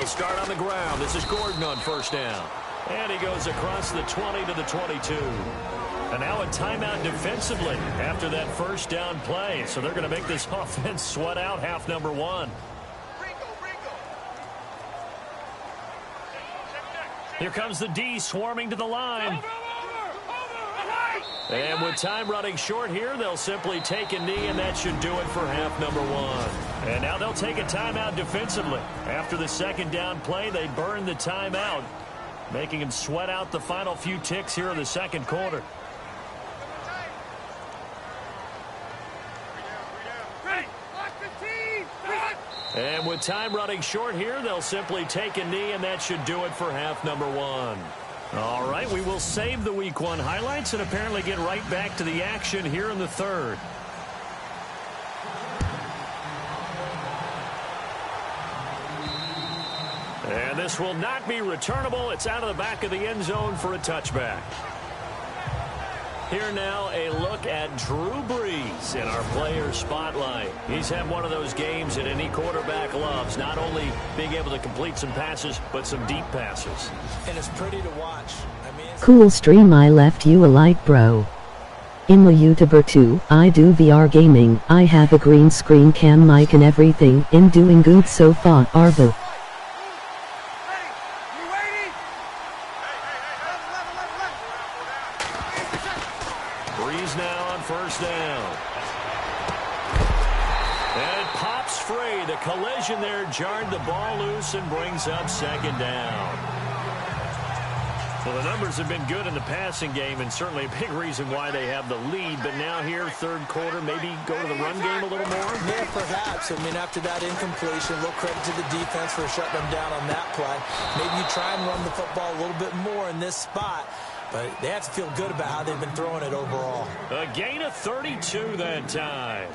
He'll start on the ground. This is Gordon on first down. And he goes across the 20 to the 22. And now a timeout defensively after that first down play. So they're going to make this offense sweat out half number one. Here comes the D swarming to the line. And with time running short here, they'll simply take a knee, and that should do it for half number one. And now they'll take a timeout defensively. After the second down play, they burn the timeout, making them sweat out the final few ticks here in the second quarter. And with time running short here, they'll simply take a knee, and that should do it for half number one. All right, we will save the week one highlights and apparently get right back to the action here in the third. And this will not be returnable. It's out of the back of the end zone for a touchback. Here now, a look at Drew Brees in our player spotlight. He's had one of those games that any quarterback loves, not only being able to complete some passes, but some deep passes. And it's pretty to watch. Cool stream, I left you a like, bro. In the YouTuber too, I do VR gaming, I have a green screen cam mic and everything, in doing good so far, Arvo. Brees now on first down. And it pops free. The collision there jarred the ball loose and brings up second down. Well, the numbers have been good in the passing game, and certainly a big reason why they have the lead. But now here, third quarter, maybe go to the run game a little more? Yeah, perhaps. I mean, after that incompletion, a little credit to the defense for shutting them down on that play. Maybe you try and run the football a little bit more in this spot. But they have to feel good about how they've been throwing it overall. A gain of 32 that time.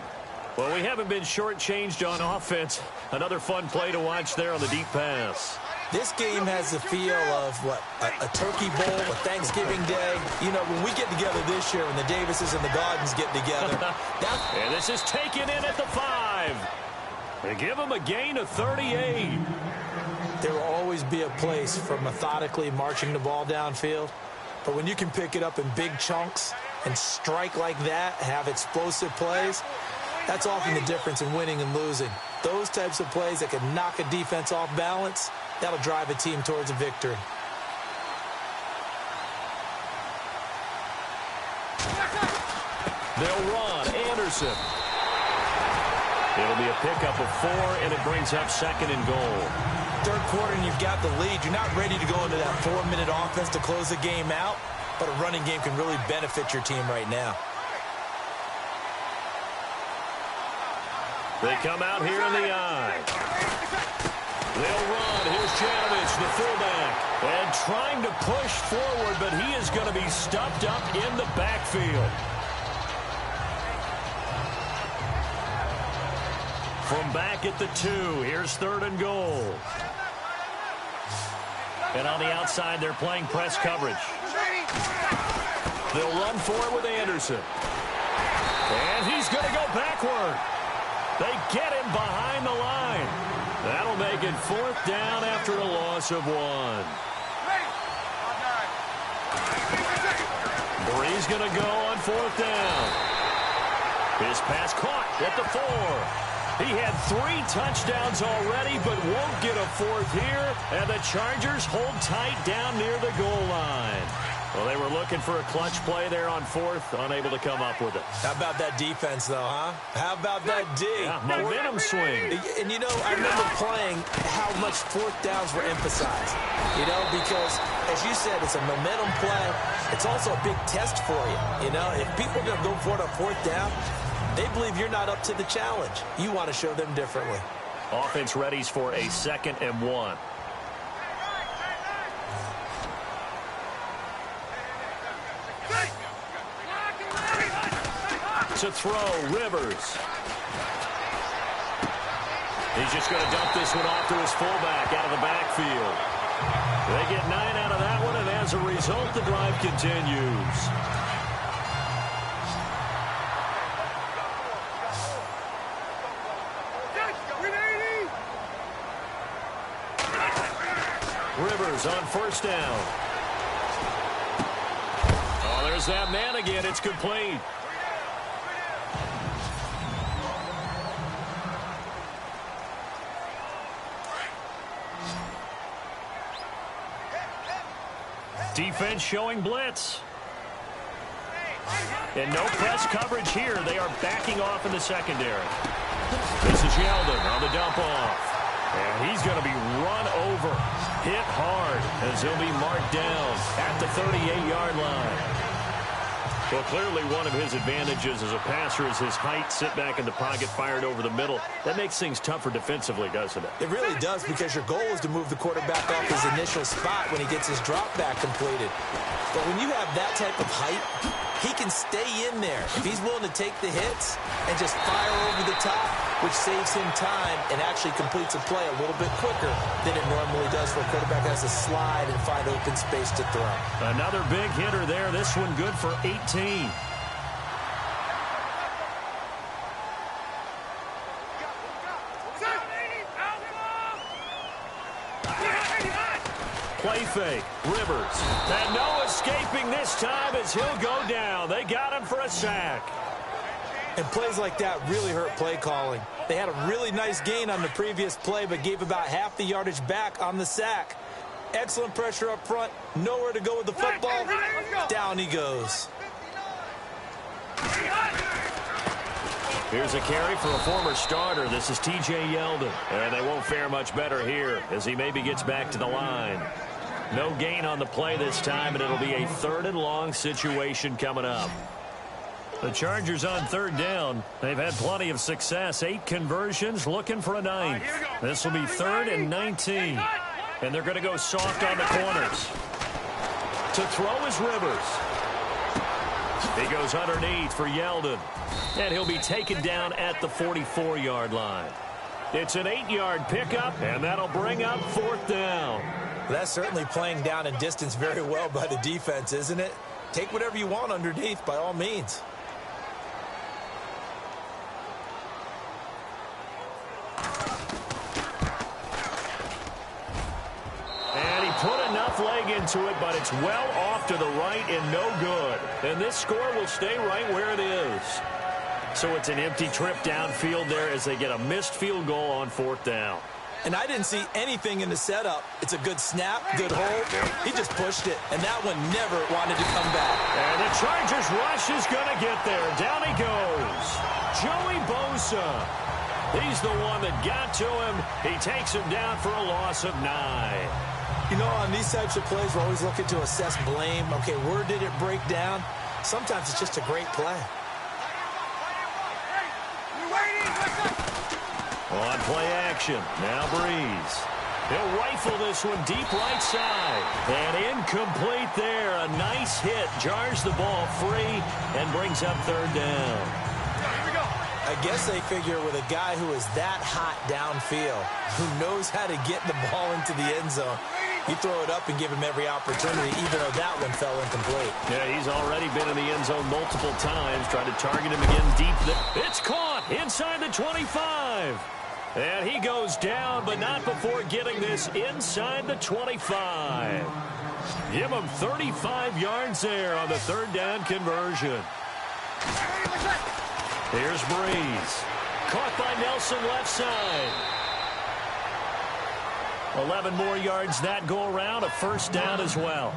Well, we haven't been shortchanged on offense. Another fun play to watch there on the deep pass. This game has the feel of, what, a Turkey Bowl, a Thanksgiving Day. You know, when we get together this year, when the Davises and the Gardens get together. And this is taken in at the 5. They give them a gain of 38. There will always be a place for methodically marching the ball downfield. But when you can pick it up in big chunks and strike like that, have explosive plays, that's often the difference in winning and losing. Those types of plays that can knock a defense off balance, that'll drive a team towards a victory. They'll run. Anderson. It'll be a pickup of 4, and it brings up second and goal. Third quarter, and you've got the lead. You're not ready to go into that 4-minute offense to close the game out, but a running game can really benefit your team right now. They come out here in the I. They'll run. Here's Janovich, the fullback, and trying to push forward, but he is going to be stuffed up in the backfield. From back at the 2, here's third and goal. And on the outside, they're playing press coverage. They'll run for it with Anderson. And he's going to go backward. They get him behind the line. That'll make it fourth down after a loss of 1. Brees going to go on fourth down. His pass caught at the 4. He had 3 touchdowns already, but won't get a 4th here. And the Chargers hold tight down near the goal line. Well, they were looking for a clutch play there on 4th, unable to come up with it. How about that defense, though, huh? How about that D? Yeah, momentum swing. And, you know, I remember playing how much 4th downs were emphasized. You know, because, as you said, it's a momentum play. It's also a big test for you. You know, if people are going to go for it on 4th down, they believe you're not up to the challenge. You want to show them differently. Offense readies for a 2nd and 1. To throw, Rivers. He's just going to dump this one off to his fullback out of the backfield. They get 9 out of that one, and as a result, the drive continues. goes on first down. Oh, there's that man again. It's complete. Defense showing blitz. And no press coverage here. They are backing off in the secondary. This is Yeldon on the dump off. And he's going to be run over, hit hard, as he'll be marked down at the 38-yard line. Well, clearly one of his advantages as a passer is his height, sit back in the pocket, fired over the middle. That makes things tougher defensively, doesn't it? It really does, because your goal is to move the quarterback off his initial spot when he gets his drop back completed. But when you have that type of height, he can stay in there if he's willing to take the hits and just fire over the top, which saves him time and actually completes a play a little bit quicker than it normally does for a quarterback that has to slide and find open space to throw. Another big hitter there. This one good for 18. Play fake. Rivers. And no escaping this time as he'll go down. They got him for a sack. And plays like that really hurt play calling. They had a really nice gain on the previous play, but gave about half the yardage back on the sack. Excellent pressure up front. Nowhere to go with the football. Down he goes. Here's a carry for a former starter. This is T.J. Yeldon. And they won't fare much better here as he maybe gets back to the line. No gain on the play this time, and it'll be a 3rd and long situation coming up. The Chargers on 3rd down. They've had plenty of success. 8 conversions, looking for a 9th. This will be 3rd and 19. And they're going to go soft on the corners. To throw is Rivers. He goes underneath for Yeldon. And he'll be taken down at the 44-yard line. It's an 8-yard pickup, and that'll bring up 4th down. That's certainly playing down and distance very well by the defense, isn't it? Take whatever you want underneath, by all means. And he put enough leg into it, but it's well off to the right and no good. And this score will stay right where it is. So it's an empty trip downfield there as they get a missed field goal on 4th down. And I didn't see anything in the setup. It's a good snap, good hold. He just pushed it, and that one never wanted to come back. And the Chargers rush is going to get there. Down he goes. Joey Bosa. He's the one that got to him. He takes him down for a loss of 9. You know, on these types of plays, we're always looking to assess blame. Okay, where did it break down? Sometimes it's just a great play. On play action, now Breeze. He'll rifle this one deep right side. And incomplete there. A nice hit. Jars the ball free and brings up 3rd down. I guess they figure with a guy who is that hot downfield, who knows how to get the ball into the end zone, you throw it up and give him every opportunity, even though that one fell incomplete. Yeah, he's already been in the end zone multiple times. Tried to target him again deep. It's caught inside the 25. And he goes down, but not before getting this inside the 25. Give him 35 yards there on the 3rd down conversion. Here's Breeze. Caught by Nelson left side. 11 more yards that go around, a 1st down as well.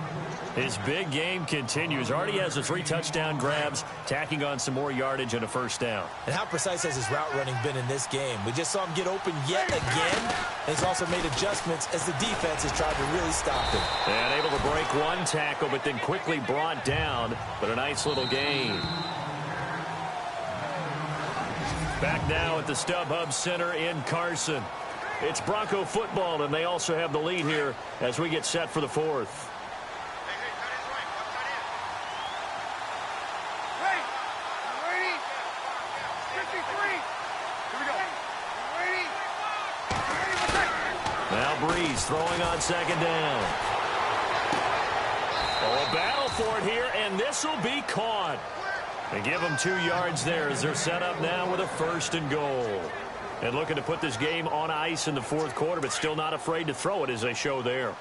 His big game continues. Already has the 3 touchdown grabs, tacking on some more yardage and a 1st down. And how precise has his route running been in this game? We just saw him get open yet again. And he's also made adjustments as the defense has tried to really stop him. And able to break one tackle, but then quickly brought down. But a nice little gain. Back now at the StubHub Center in Carson. It's Bronco football, and they also have the lead here as we get set for the 4th. Now Breeze throwing on 2nd down. Oh, a battle for it here, and this will be caught. They give them 2 yards there as they're set up now with a 1st and goal. And looking to put this game on ice in the 4th quarter, but still not afraid to throw it as they show there.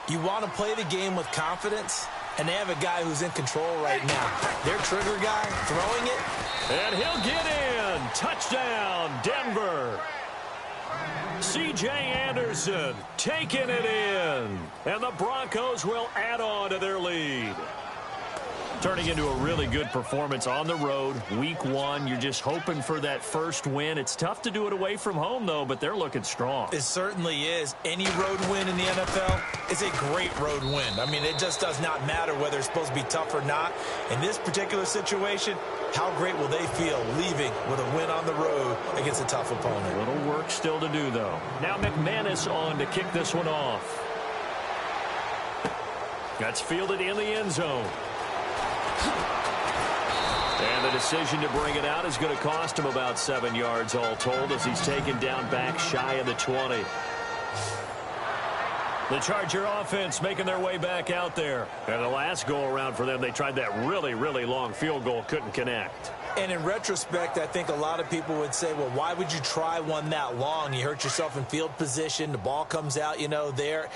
You want to play the game with confidence, and they have a guy who's in control right now. Their trigger guy throwing it. And he'll get in. Touchdown, Denver. C.J. Anderson taking it in. And the Broncos will add on to their lead. Turning into a really good performance on the road. Week 1, you're just hoping for that first win. It's tough to do it away from home, though, but they're looking strong. It certainly is. Any road win in the NFL is a great road win. I mean, it just does not matter whether it's supposed to be tough or not. In this particular situation, how great will they feel leaving with a win on the road against a tough opponent? A little work still to do, though. Now McManus on to kick this one off. That's fielded in the end zone. And the decision to bring it out is going to cost him about 7 yards all told as he's taken down back shy of the 20. The Charger offense making their way back out there. And the last go-around for them, they tried that really, really long field goal, couldn't connect. And in retrospect, I think a lot of people would say, well, why would you try one that long? You hurt yourself in field position. The ball comes out, there.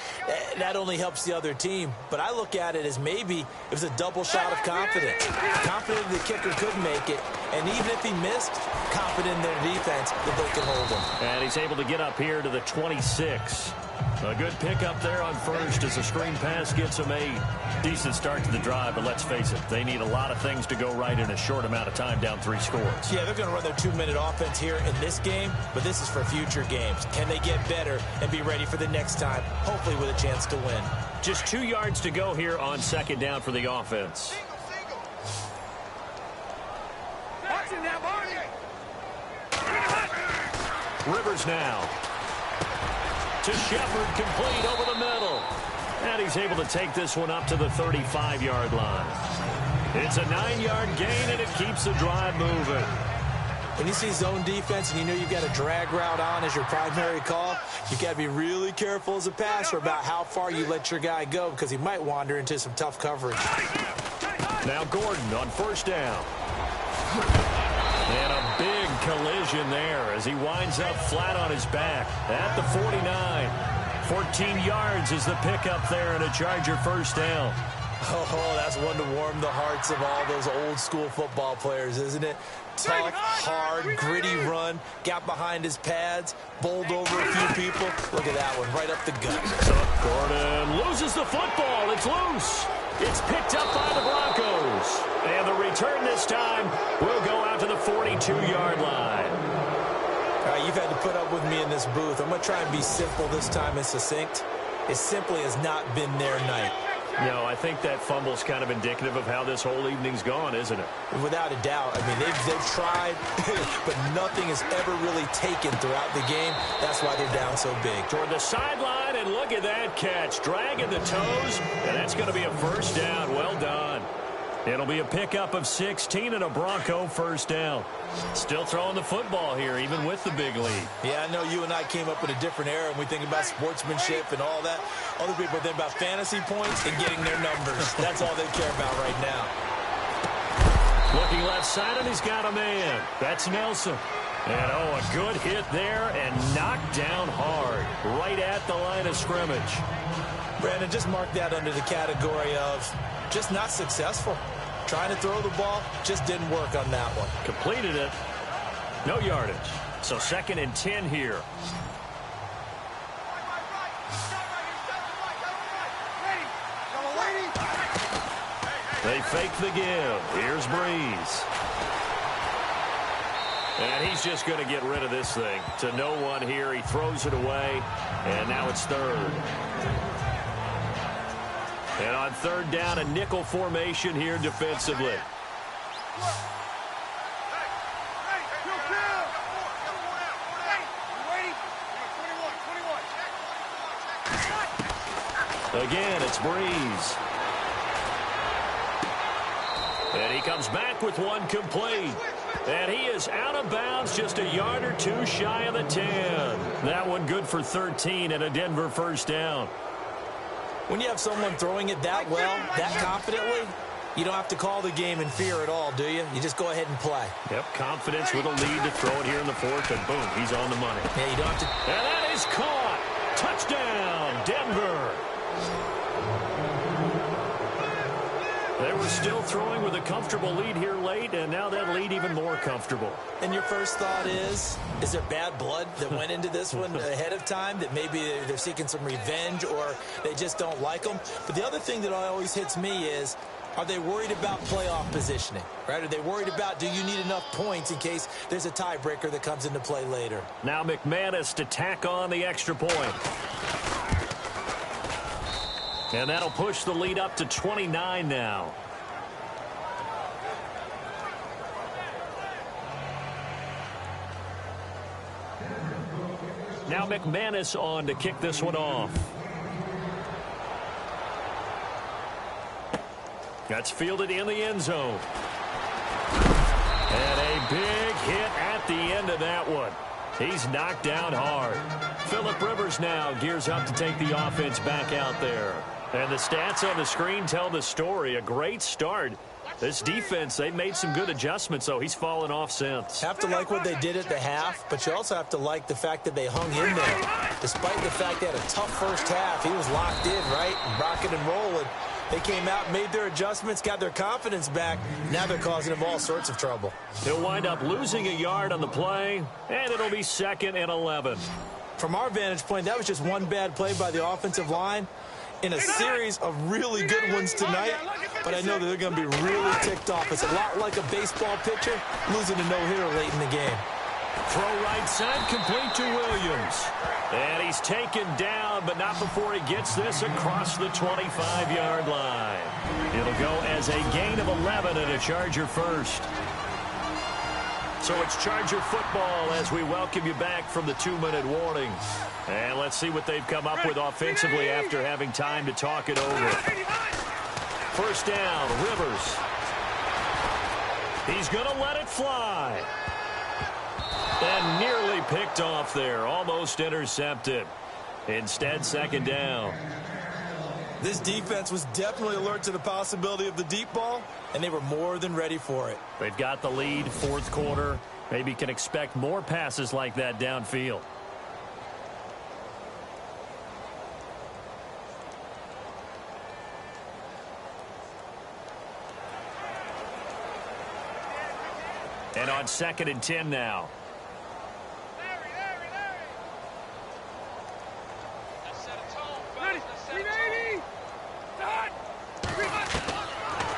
That only helps the other team. But I look at it as maybe it was a double shot of confidence. Confident the kicker could make it. And even if he missed, confident in their defense that they can hold him. And he's able to get up here to the 26. A good pickup there on first as the screen pass gets him a decent start to the drive. But let's face it, they need a lot of things to go right in a short amount of time down 3 scores. Yeah, they're going to run their 2-minute offense here in this game, but this is for future games. Can they get better and be ready for the next time, hopefully with a chance to win? Just 2 yards to go here on second down for the offense. Rivers now. To Shepard, complete over the middle. And he's able to take this one up to the 35-yard line. It's a 9-yard gain, and it keeps the drive moving. When you see zone defense and you know you've got a drag route on as your primary call, you got to be really careful as a passer about how far you let your guy go because he might wander into some tough coverage. Now Gordon on first down. And a big collision there as he winds up flat on his back at the 49. 14 yards is the pickup there and a Charger first down. Oh, that's one to warm the hearts of all those old school football players, isn't it? Tough, hard, gritty run, got behind his pads, bowled over a few people. Look at that one, right up the gut. So Gordon loses the football. It's loose. It's picked up by the Broncos. And the return this time will go out to the 42-yard line. All right, you've had to put up with me in this booth. I'm going to try and be simple this time and succinct. It simply has not been their night. No, I think that fumble's kind of indicative of how this whole evening's gone, isn't it? Without a doubt. I mean, they've tried, but nothing is ever really taken throughout the game. That's why they're down so big. Toward the sideline, and look at that catch. Dragging the toes, and that's going to be a first down. Well done. It'll be a pickup of 16 and a Bronco first down. Still throwing the football here, even with the big lead. Yeah, I know you and I came up in a different era, and we think about sportsmanship and all that. Other people think about fantasy points and getting their numbers. That's all they care about right now. Looking left side, and he's got a man. That's Nelson. And, a good hit there and knocked down hard right at the line of scrimmage. Brandon, just mark that under the category of just not successful. Trying to throw the ball, just didn't work on that one. Completed it. No yardage. So 2nd and 10 here. They fake the give. Here's Breeze. And he's just going to get rid of this thing. To no one here. He throws it away. And now it's 3rd. And on 3rd down, a nickel formation here defensively. Again, it's Breeze. And he comes back with one complete. And he is out of bounds just a yard or two shy of the 10. That one good for 13 and a Denver first down. When you have someone throwing it that well, that confidently, you don't have to call the game in fear at all, do you? You just go ahead and play. Yep, confidence with a lead to throw it here in the 4th, and boom, he's on the money. Yeah, you don't have to. And that is caught. Touchdown, Denver. They were still throwing with a comfortable lead here late, and now that lead even more comfortable. And your first thought is there bad blood that went into this one ahead of time, that maybe they're seeking some revenge or they just don't like them? But the other thing that always hits me is, are they worried about playoff positioning, right? Are they worried about, do you need enough points in case there's a tiebreaker that comes into play later? Now McManus to tack on the extra point. And that'll push the lead up to 29 now. Now McManus on to kick this one off. That's fielded in the end zone. And a big hit at the end of that one. He's knocked down hard. Phillip Rivers now gears up to take the offense back out there. And the stats on the screen tell the story. A great start. This defense, they've made some good adjustments, so he's fallen off since. Have to like what they did at the half, but you also have to like the fact that they hung in there. Despite the fact they had a tough first half, he was locked in, right, and rocking and rolling. They came out, made their adjustments, got their confidence back. Now they're causing him all sorts of trouble. He'll wind up losing a yard on the play, and it'll be 2nd and 11. From our vantage point, that was just one bad play by the offensive line in a series of really good ones tonight, but I know that they're going to be really ticked off. It's a lot like a baseball pitcher losing a no-hitter late in the game. Throw right side, complete to Williams. And he's taken down, but not before he gets this across the 25-yard line. It'll go as a gain of 11 and a Charger first. So it's Charger football as we welcome you back from the 2-minute warning. And let's see what they've come up with offensively after having time to talk it over. First down, Rivers. He's going to let it fly. And nearly picked off there, almost intercepted. Instead, 2nd down. This defense was definitely alert to the possibility of the deep ball, and they were more than ready for it. They've got the lead, 4th quarter. Maybe can expect more passes like that downfield. And on 2nd and 10 now.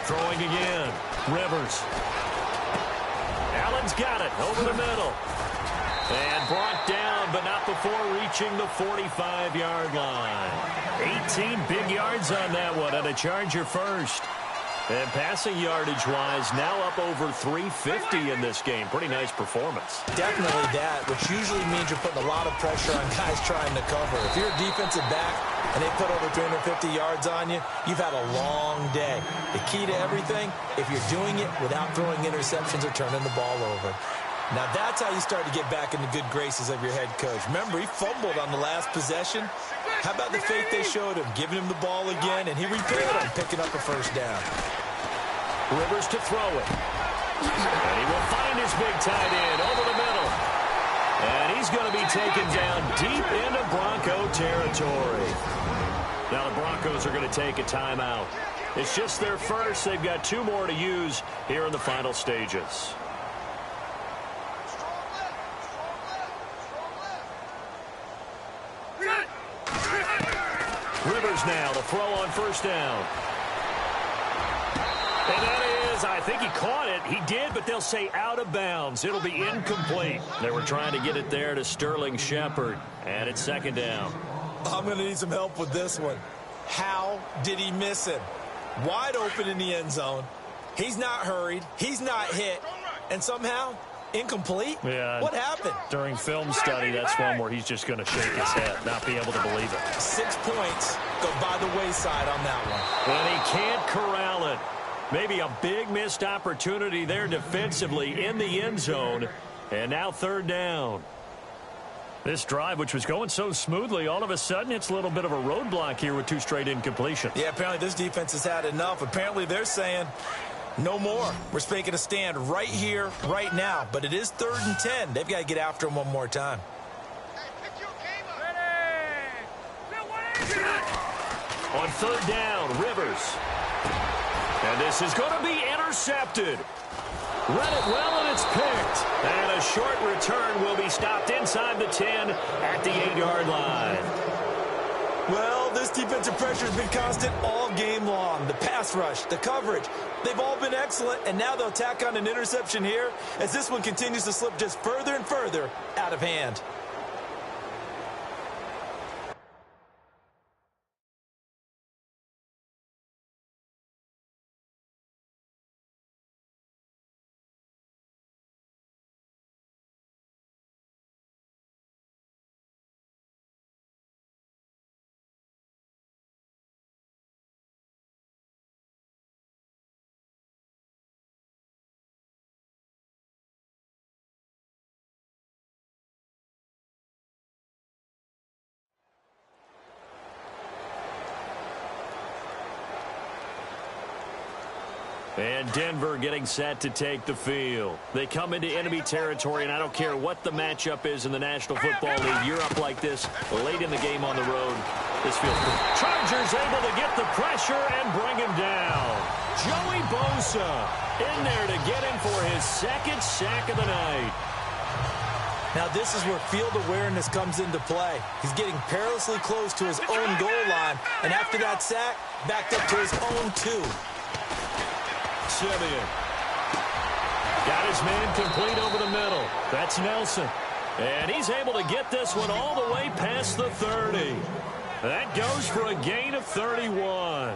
Throwing again. Rivers. Allen's got it over the middle. And brought down, but not before reaching the 45-yard line. 18 big yards on that one, and a Charger first. And passing yardage-wise, now up over 350 in this game. Pretty nice performance. Definitely that, which usually means you're putting a lot of pressure on guys trying to cover. If you're a defensive back and they put over 350 yards on you, you've had a long day. The key to everything, if you're doing it without throwing interceptions or turning the ball over. Now that's how you start to get back in the good graces of your head coach. Remember, he fumbled on the last possession. How about the faith they showed him, giving him the ball again, and he repaid him, picking up a first down. Rivers to throw it. And he will find his big tight end over the middle. And he's going to be taken down deep into Bronco territory. Now the Broncos are going to take a timeout. It's just their first. They've got 2 more to use here in the final stages. Rivers now to throw on first down. And that is, I think he caught it. He did, but they'll say out of bounds. It'll be incomplete. They were trying to get it there to Sterling Shepard. And it's 2nd down. I'm going to need some help with this one. How did he miss him? Wide open in the end zone. He's not hurried. He's not hit. And somehow, incomplete? Yeah. What happened? During film study, that's one where he's just going to shake his head, not be able to believe it. 6 points go by the wayside on that one. And he can't corral it. Maybe a big missed opportunity there defensively in the end zone. And now 3rd down. This drive, which was going so smoothly, all of a sudden it's a little bit of a roadblock here with 2 straight incompletions. Yeah, apparently this defense has had enough. Apparently they're saying no more. We're making a stand right here, right now. But it is 3rd and 10. They've got to get after him one more time. On third down, Rivers. And this is going to be intercepted. Read it well, and it's picked. And a short return will be stopped inside the 10 at the 8-yard line. Well, this defensive pressure has been constant all game long. The pass rush, the coverage, they've all been excellent, and now they'll tack on an interception here as this one continues to slip just further and further out of hand. And Denver getting set to take the field. They come into enemy territory, and I don't care what the matchup is in the National Football League. You're up like this late in the game on the road. This feels good. Chargers able to get the pressure and bring him down. Joey Bosa in there to get him for his second sack of the night. Now this is where field awareness comes into play. He's getting perilously close to his own goal line, and after that sack, backed up to his own 2. Simeon. Got his man complete over the middle. That's Nelson. And he's able to get this one all the way past the 30. That goes for a gain of 31.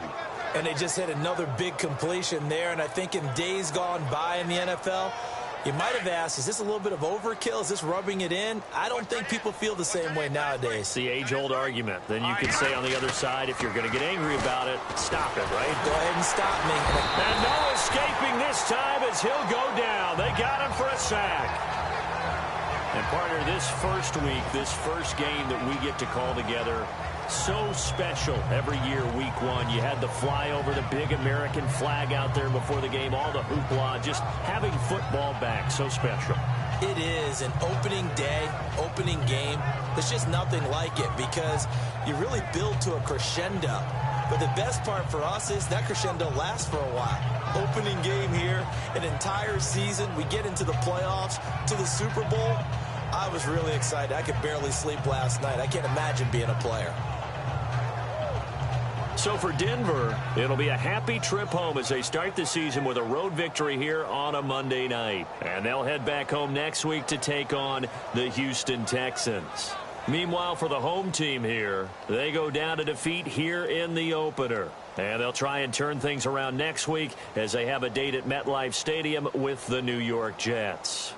And they just had another big completion there, and I think in days gone by in the NFL, you might have asked, is this a little bit of overkill? Is this rubbing it in? I don't think people feel the same way nowadays. It's the age-old argument. Then you could say on the other side, if you're going to get angry about it, stop it, right? Go ahead and stop me. And no escaping this time as he'll go down. They got him for a sack. And partner, this first week, this first game that we get to call together, so special every year, week 1. You had the flyover, the big American flag out there before the game, all the hoopla, just having football back, so special. It is an opening day, opening game. There's just nothing like it because you really build to a crescendo. But the best part for us is that crescendo lasts for a while. Opening game here, an entire season. We get into the playoffs, to the Super Bowl. I was really excited. I could barely sleep last night. I can't imagine being a player. So for Denver, it'll be a happy trip home as they start the season with a road victory here on a Monday night. And they'll head back home next week to take on the Houston Texans. Meanwhile, for the home team here, they go down to defeat here in the opener. And they'll try and turn things around next week as they have a date at MetLife Stadium with the New York Jets.